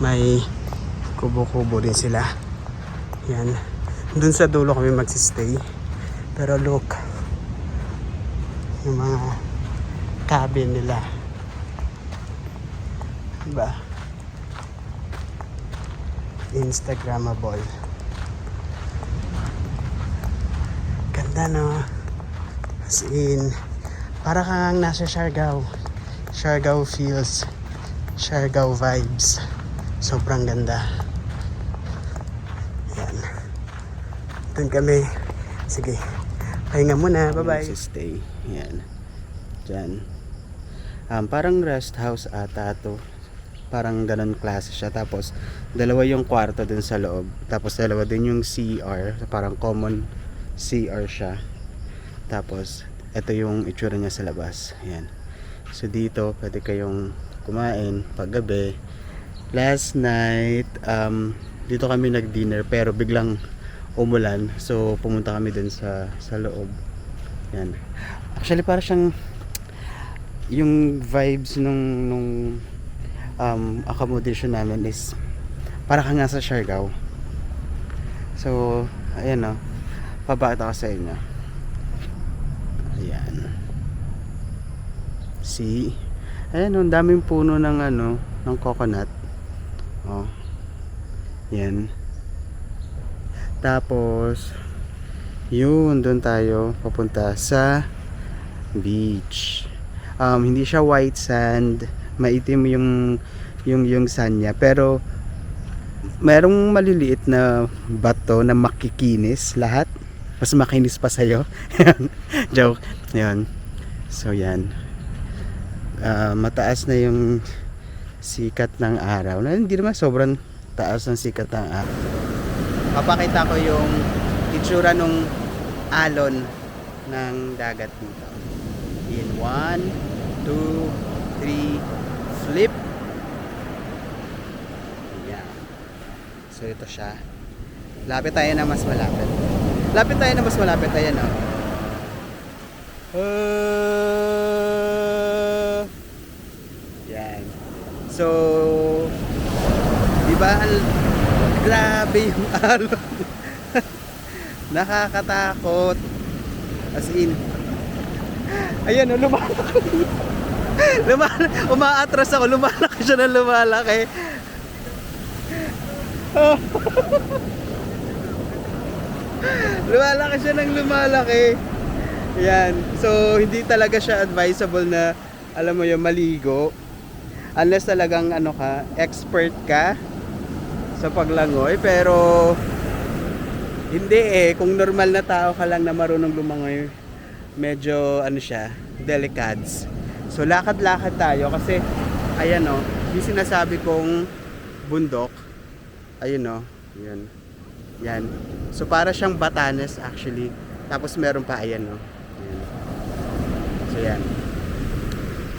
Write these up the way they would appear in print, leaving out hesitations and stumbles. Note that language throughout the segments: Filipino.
May kubo-kubo din sila. Yan. Dun sa dulo kami magsistay. Pero look, yung mga cabin nila. Diba? Instagrammable. Ganda, no? As in, para kang nasa Siargao. Siargao feels. Siargao vibes. Sobrang ganda. Yan. Doon kami. Sige. Pahinga muna. Bye-bye. Stay. Yan. Diyan. Parang rest house ata to. Parang ganun klase siya. Tapos, dalawa yung kwarto dun sa loob. Tapos, dalawa din yung CR. Parang common CR siya. Tapos, ito yung itsura niya sa labas. Yan. So, dito, pwede kayong kumain paggabi. Last night, dito kami nag-dinner pero biglang umulan. So, pumunta kami dun sa loob. Yan. Actually, para siyang yung vibes nung accommodation namin is para kang nasa Siargao. So, ayan o. Pabakita ko sa inyo. Ayan. See? Ayan o, daming puno ng ng coconut. Oh. Yan. Tapos yun, doon tayo papunta sa beach. Hindi siya white sand, maitim yung sand niya, pero merong maliliit na bato na makikinis lahat. Mas makinis pa sa'yo. Joke. Yan. So yan. Mataas na yung sikat ng araw. Hindi naman sobrang taas ng sikat ng araw. Papakita ko yung itsura nung alon ng dagat dito. In 1, 2, 3, flip. Yan. So ito siya. Lapit tayo na mas malapit. Lapit tayo na mas malapit. Ayan o. Yan. So, diba grabe yung alon. Nakakatakot. As in, ayan o, lumalaki. Umaatras ako, lumalaki siya ng lumalaki. Lumalaki siya ng lumalaki. Yan. So, hindi talaga siya advisable na, alam mo yung maligo. Unless talagang expert ka sa paglangoy. Pero hindi kung normal na tao ka lang na marunong lumangoy, medyo siya, delicads. So lakad-lakad tayo kasi ayan o, yung sinasabi kong bundok, ayun o, yun. Yan. So para siyang Batanes actually. Tapos meron pa ayan o. Ayan. So yan.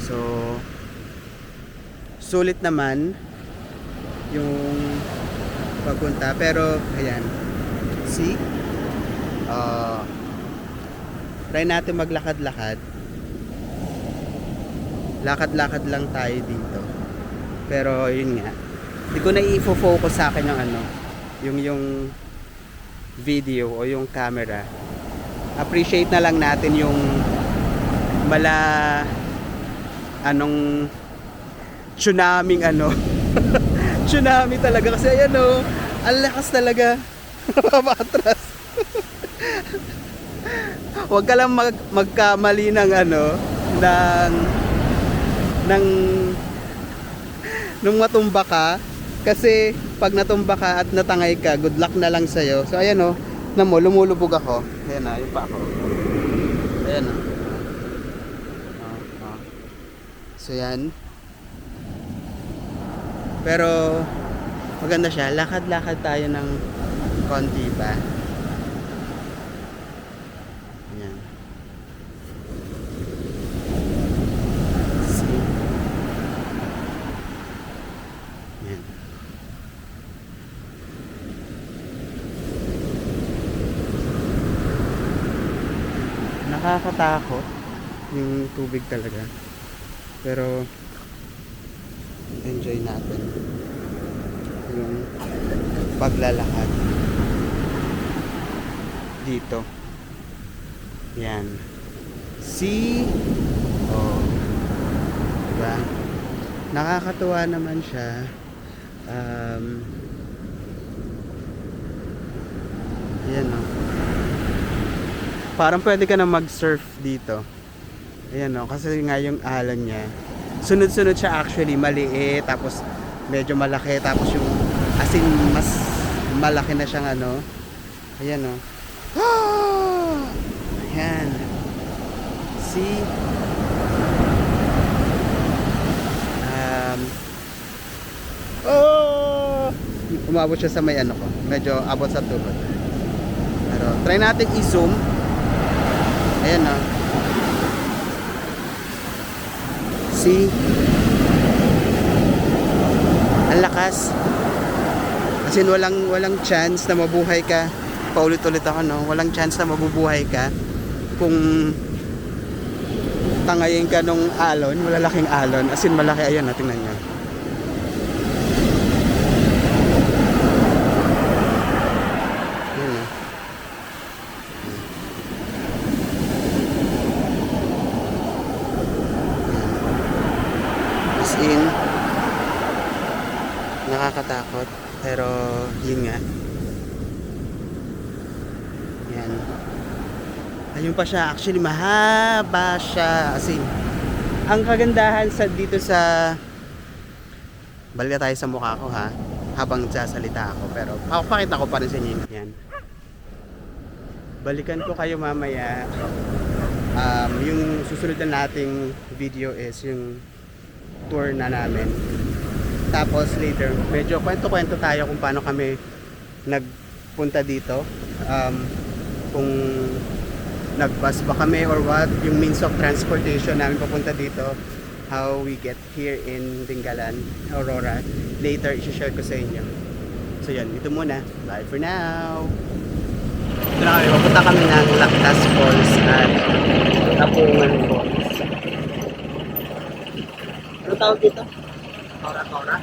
So sulit naman yung pagpunta, pero ayan. See? Try natin maglakad-lakad. Lakad-lakad lang tayo dito. Pero yun nga. Hindi ko na i-focus sa akin yung video o yung camera. Appreciate na lang natin yung tsunaming tsunami talaga kasi ayan o, ang lakas talaga. Mamatras. Huwag ka lang magkamali ng nung matumba ka, kasi pag natumba ka at natangay ka, good luck na lang sa'yo. So ayan o, lumulubog ako. Ayan na, yung pa ako. Ayan o. So yan. Pero maganda siya, lakad-lakad tayo ng konti pa. Ayan. See? Ayan. Nakakatakot yung tubig talaga. Pero enjoy natin. paglalakad dito. Yan. See? Oh. Diba? Nakakatuwa naman siya. Ayan o. Parang pwede ka na mag-surf dito. Ayan o. Kasi nga yung alon niya. Sunod-sunod siya actually. Maliit. Tapos medyo malaki. Tapos yung as in mas malaki na siyang ano. Ayan o. Ayan. See? Umabot siya sa may ano ko. Medyo abot sa tuhod. Pero try natin i-zoom. Ayan o. See? Ang lakas. As in walang chance na mabuhay ka. Paulit-ulit ako no. Walang chance na mabubuhay ka kung tangayin ka nung alon. Malalaking alon. As in malaki. Ayan na. Tingnan nyo. In nakakatakot pero yun nga yan, ayun pa siya actually, mahaba siya as in. Ang kagandahan sa dito sa balik tayo sa mukha ko ha habang sasalita ako, pero pakita ko pa rin sa inyo yan. Balikan ko kayo mamaya. Yung susunod na nating video is yung tour na namin. Tapos later, medyo kwento-kwento tayo kung paano kami nagpunta dito. Kung nag-bus ba kami or what, yung means of transportation namin papunta dito, how we get here in Dingalan, Aurora. Later, i-share ko sa inyo. So yun, ito muna. Bye for now! Ito na kami, papunta kami ng Lactas Falls at Tapungan Falls. Ano tawag dito? Tora-tora?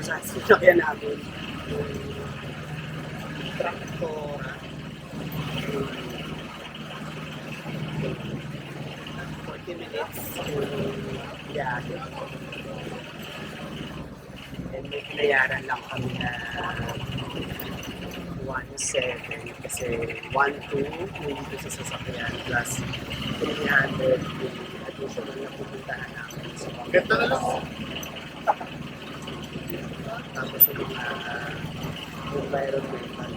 Sa sasakyan namin. Traktora. 40 minutes. Biyahe. And may pinayaran lang kami na 1.7 kasi 1.2 yung dito sa sasakyan plus 300 yung additional na pupuntahan namin sa Ganda na lang. Tapos yung environmental.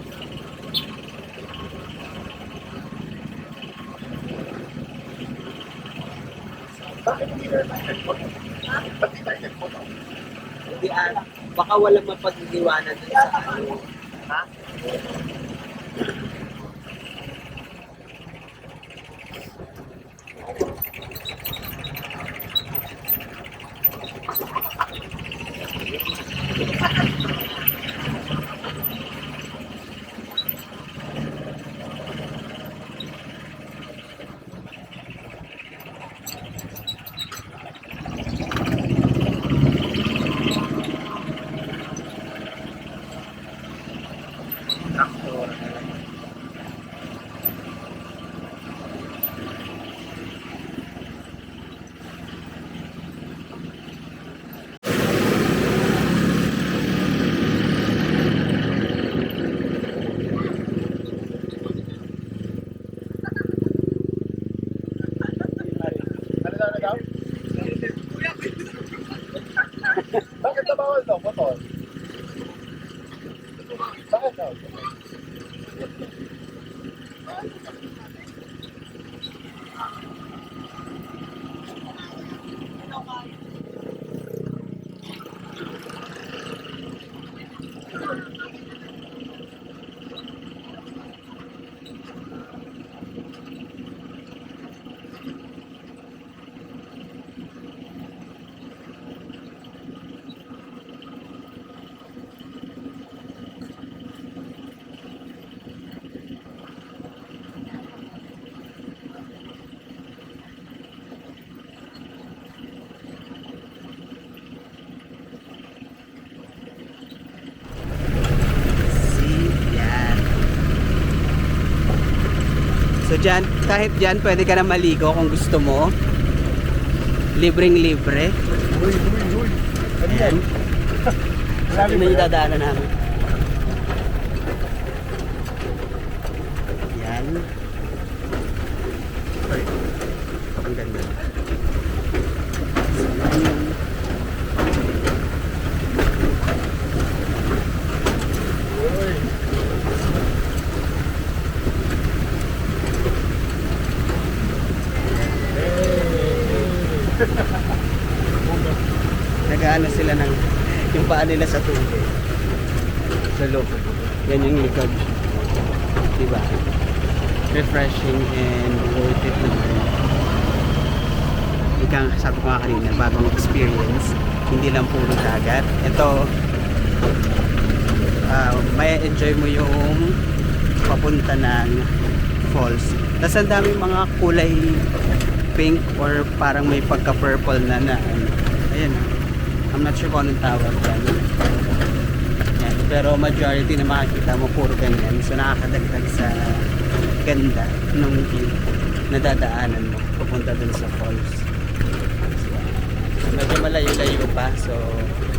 Bakit hindi na natin po? Ba't hindi natin po? Hindi baka walang mapag-iwanan dun sa ano. Ha? Bakit na bawal daw motor? Bakit daw? So dyan, kahit dyan, pwede ka na maligo kung gusto mo. Libreng libre. Uy. Ano yan? Ayan. Ito na yung dadaanan namin. Yan. Ang ganda. Nag-ano sila ng yung paa nila sa tubig. Sa loob. Yan yung likod. Diba? Refreshing and worth it naman. Ika, sabi ko nga kanina, bagong experience. Hindi lang puro dagat. Ito, may enjoy mo yung papunta ng falls. Tapos ang daming mga kulay pink or parang may pagka-purple na ayan. I'm not sure kung anong tawag yan. Yan. Pero majority na makikita mo puro ganyan. So nakakadagdag sa ganda ng view na dadaanan mo papunta dun sa falls. So, medyo malayo-layo pa. So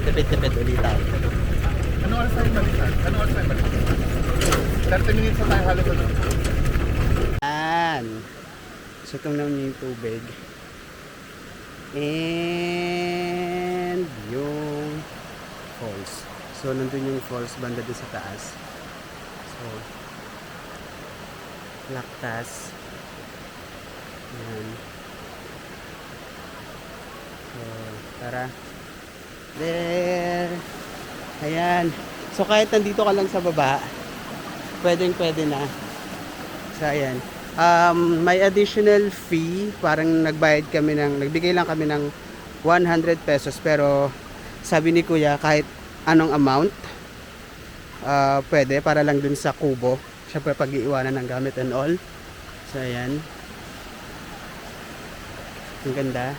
tipid-tipid ulit ako. Ano oras tayo balikan? 30 minutes na tayo halos ano? Yan. So tumnan niyo yung tubig. And yung falls. So nandun yung falls banda doon sa taas. So laktas. Yan. So tara. There. Ayan. So kahit nandito ka lang sa baba, pwede na. So ayan. May additional fee, parang nagbigay lang kami ng 100 pesos, pero sabi ni kuya kahit anong amount pwede, para lang dun sa kubo, syempre pag-iiwanan ng gamit and all. So ayan, ang ganda.